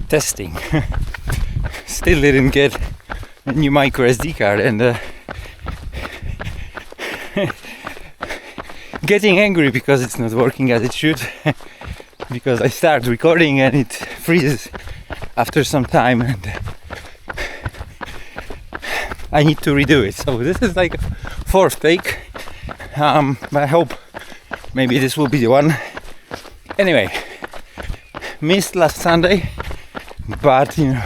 testing. Still didn't get a new micro SD card, and getting angry because it's not working as it should. Because I start recording and it freezes after some time, and I need to redo it. So this is like a fourth take. But I hope maybe this will be the one. Anyway, missed last Sunday, but you know,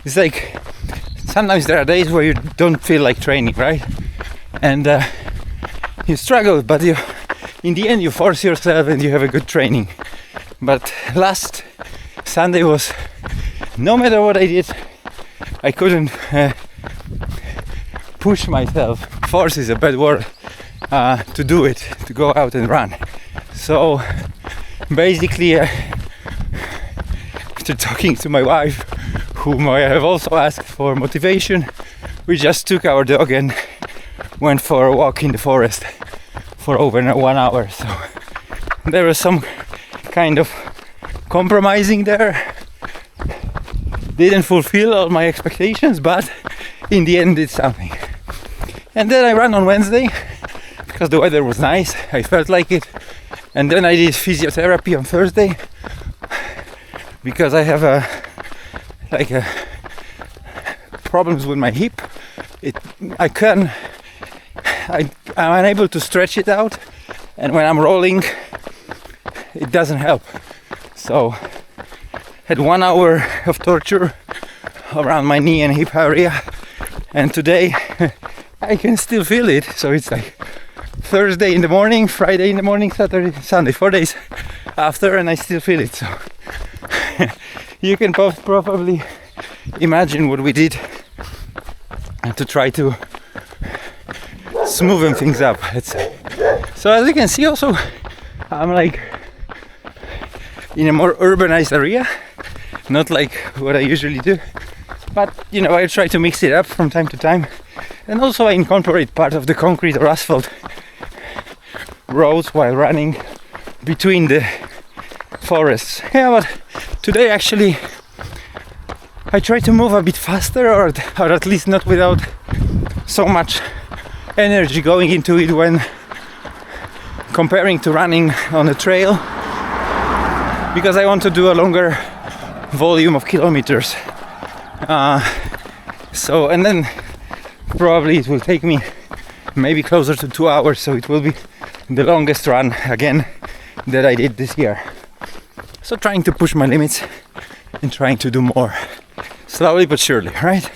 it's like sometimes there are days where you don't feel like training, right? And you struggle, but in the end you force yourself and you have a good training. But last Sunday was, no matter what I did, I couldn't push myself. Force is a bad word, to do it, to go out and run. So basically, after talking to my wife, whom I have also asked for motivation, we just took our dog and went for a walk in the forest for over 1 hour. So there was some kind of compromising there. Didn't fulfill all my expectations, but in the end did something. And then I ran on Wednesday because the weather was nice, I felt like it. And then I did physiotherapy on Thursday because I have problems with my hip. I'm unable to stretch it out, and when I'm rolling it doesn't help. So had 1 hour of torture around my knee and hip area, and today I can still feel it. So it's like Thursday in the morning, Friday in the morning, Saturday, Sunday, 4 days after, and I still feel it. So you can probably imagine what we did to try to smoothen things up, let's say. So as you can see, also I'm like in a more urbanized area, not like what I usually do, but you know, I try to mix it up from time to time, and also I incorporate part of the concrete or asphalt roads while running between the forests. Yeah, but today actually I try to move a bit faster, or at least not without so much energy going into it when comparing to running on a trail, because I want to do a longer volume of kilometers. So, and then probably it will take me maybe closer to 2 hours, so it will be the longest run again that I did this year. So trying to push my limits and trying to do more, slowly but surely, right?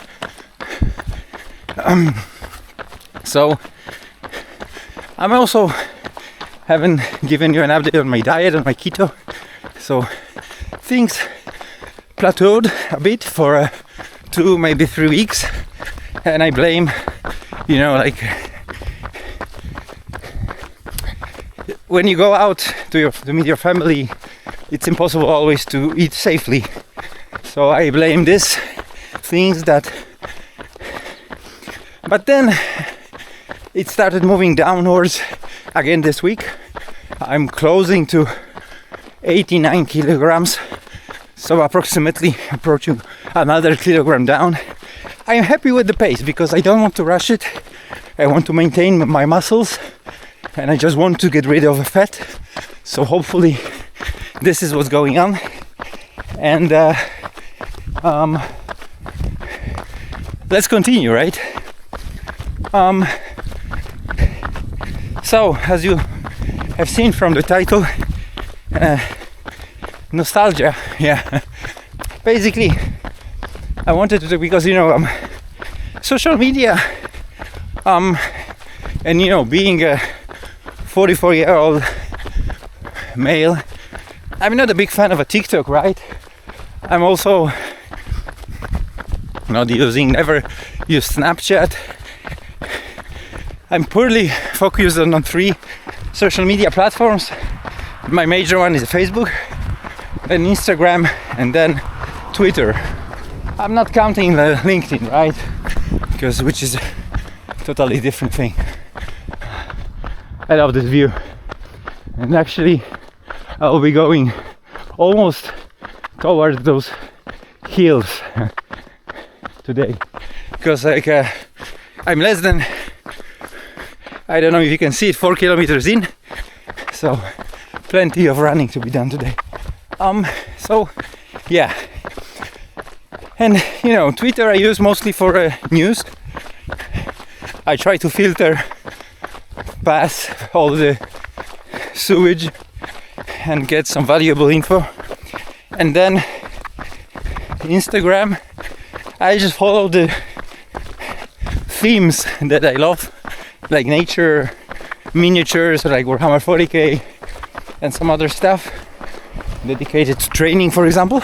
So I'm also haven't given you an update on my diet, on my keto. So things plateaued a bit for 2, maybe 3 weeks, and I blame, you know, like when you go out to meet your family, it's impossible always to eat safely. So I blame this things that, but then it started moving downwards again this week. I'm closing to 89 kilograms, so approximately approaching another kilogram down. I'm happy with the pace because I don't want to rush it. I want to maintain my muscles, and I just want to get rid of the fat. So hopefully this is what's going on. And let's continue, right? So as you have seen from the title, nostalgia, yeah. Basically I wanted to do, because you know, social media, and you know, being a 44-year-old male, I'm not a big fan of a TikTok, right? I'm also never used Snapchat. I'm poorly focused on 3 social media platforms. My major one is Facebook, then Instagram, and then Twitter. I'm not counting the LinkedIn, right? Because which is a totally different thing. I love this view. And actually I will be going almost towards those hills today, because like I'm less than, I don't know if you can see it, 4 kilometers in, so plenty of running to be done today. So yeah, and you know, Twitter I use mostly for news. I try to filter past all the sewage and get some valuable info. And then Instagram, I just follow the themes that I love, like nature, miniatures, like Warhammer 40k and some other stuff dedicated to training, for example.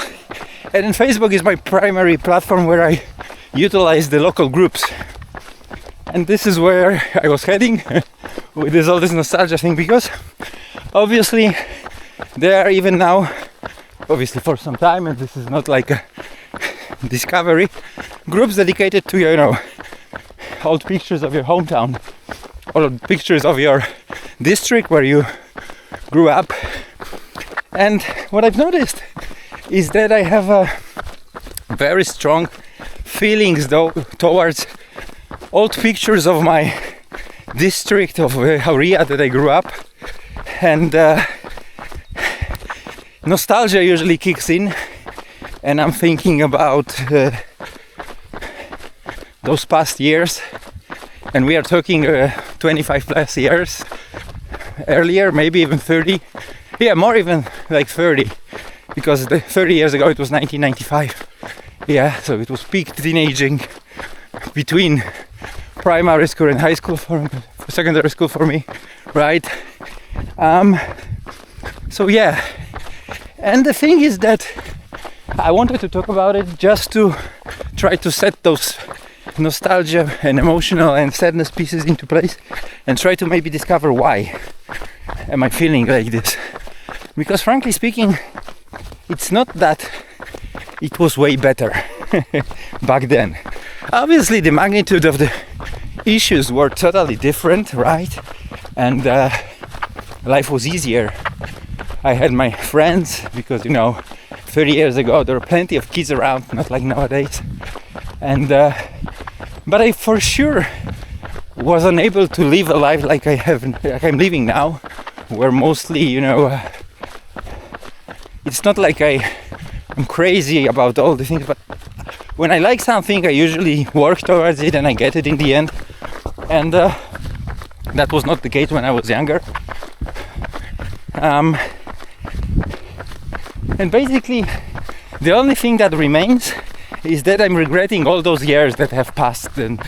And then Facebook is my primary platform where I utilize the local groups. And this is where I was heading with all this nostalgia thing, because obviously there are even now, obviously for some time, and this is not like a discovery, groups dedicated to, you know, old pictures of your hometown, old pictures of your district where you grew up. And what I've noticed is that I have a very strong feelings though towards old pictures of my district, of area that I grew up, and nostalgia usually kicks in, and I'm thinking about those past years, and we are talking 25 plus years earlier, maybe even 30, yeah, more even like 30, because 30 years ago it was 1995, yeah, so it was peak teenaging between primary school and high school for secondary school for me, right? So yeah, and the thing is that I wanted to talk about it just to try to set those nostalgia and emotional and sadness pieces into place, and try to maybe discover why am I feeling like this. Because frankly speaking, it's not that it was way better back then. Obviously the magnitude of the issues were totally different, right? And life was easier. I had my friends, because, you know, 30 years ago there were plenty of kids around, not like nowadays. And but I for sure was unable to live a life like I'm living now, where mostly, you know, it's not like I'm crazy about all the things, but when I like something I usually work towards it and I get it in the end. And that was not the case when I was younger. And basically the only thing that remains is that I'm regretting all those years that have passed, and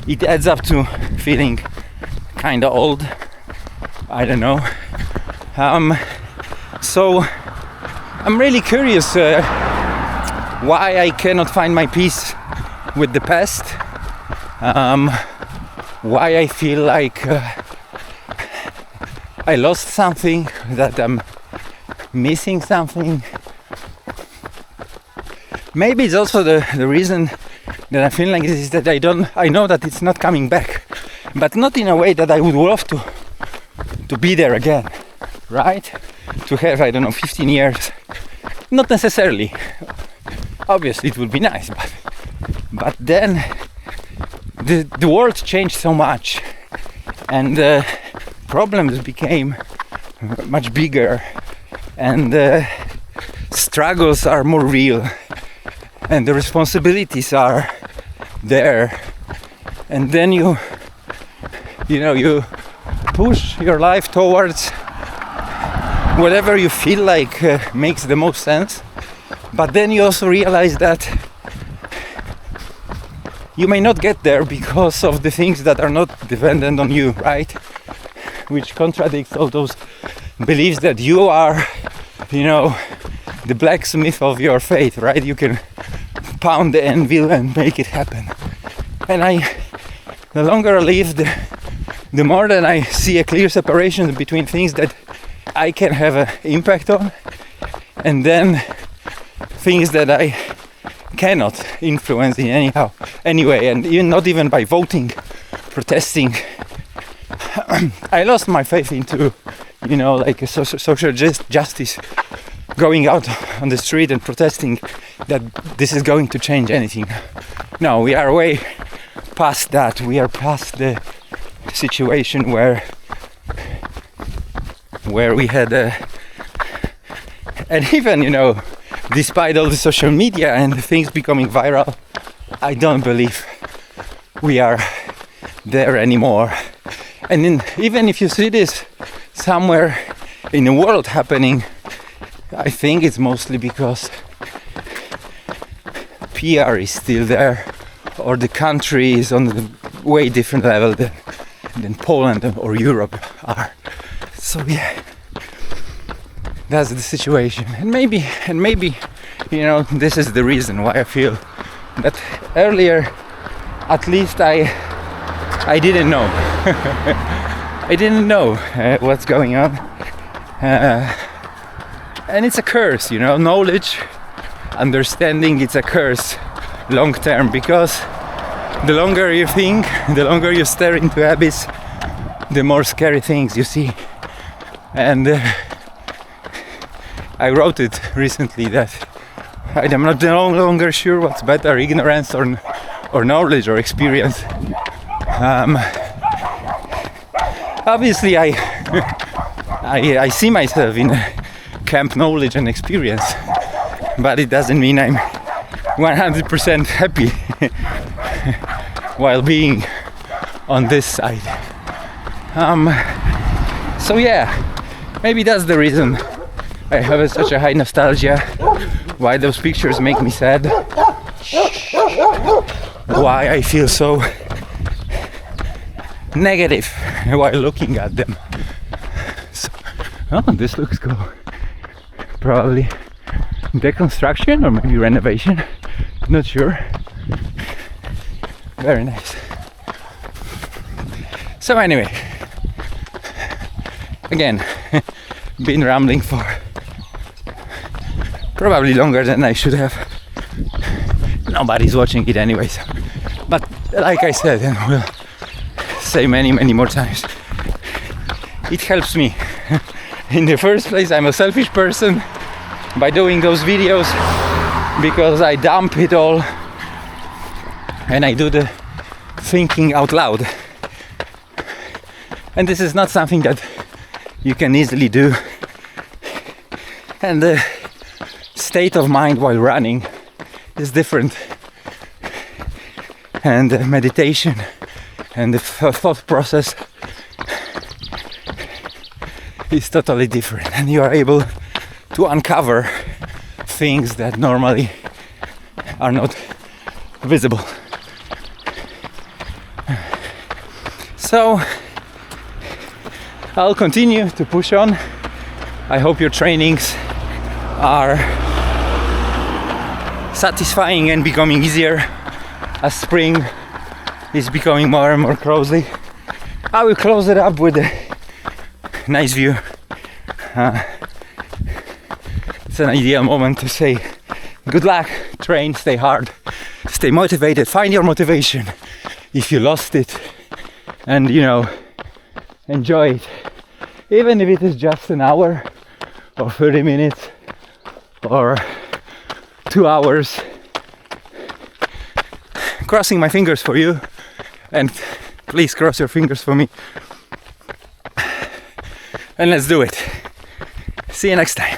it adds up to feeling kinda old. I don't know. So I'm really curious why I cannot find my peace with the past, why I feel like I lost something, that I'm missing something. Maybe it's also the reason that I feel like this is that I know that it's not coming back, but not in a way that I would love to be there again, right? To have, I don't know, 15 years, not necessarily. Obviously it would be nice, but then the world changed so much, and problems became much bigger, and struggles are more real, and the responsibilities are there, and then you push your life towards whatever you feel like makes the most sense. But then you also realize that you may not get there because of the things that are not dependent on you, right? Which contradicts all those beliefs that you are, you know, the blacksmith of your fate, right? You can pound the anvil and make it happen. And the longer I live, the more that I see a clear separation between things that I can have an impact on, and then things that I cannot influence in anyway, and even not even by voting, protesting. I lost my faith into, you know, like a social justice, going out on the street and protesting that this is going to change anything. No, we are way past that. We are past the situation where we had and even, you know, despite all the social media and the things becoming viral, I don't believe we are there anymore. And then, even if you see this somewhere in the world happening, I think it's mostly because PR is still there, or the country is on a way different level than Poland or Europe are. So yeah, that's the situation. And maybe, you know, this is the reason why I feel that earlier, at least I didn't know. I didn't know what's going on. And it's a curse, you know, knowledge, understanding, it's a curse long term, because the longer you think, the longer you stare into abyss, the more scary things you see. And I wrote it recently that I'm not no longer sure what's better, ignorance or knowledge or experience. Obviously I see myself in camp knowledge and experience, but it doesn't mean I'm 100% happy while being on this side. So yeah, maybe that's the reason I have such a high nostalgia, why those pictures make me sad, why I feel so negative while looking at them. So, oh, this looks cool. Probably deconstruction or maybe renovation, not sure. Very nice. So anyway, again, been rambling for probably longer than I should have. Nobody's watching it anyways. But like I said, and will say many more times, it helps me. In the first place, I'm a selfish person by doing those videos, because I dump it all and I do the thinking out loud. And this is not something that you can easily do. And the state of mind while running is different. And the meditation and the thought process is totally different, and you are able to uncover things that normally are not visible. So I'll continue to push on. I hope your trainings are satisfying and becoming easier as spring is becoming more and more closely. I will close it up with a nice view. It's an ideal moment to say good luck, train, stay hard, stay motivated, find your motivation if you lost it, and you know, enjoy it, even if it is just an hour or 30 minutes or 2 hours. Crossing my fingers for you, and please cross your fingers for me, and let's do it. See you next time.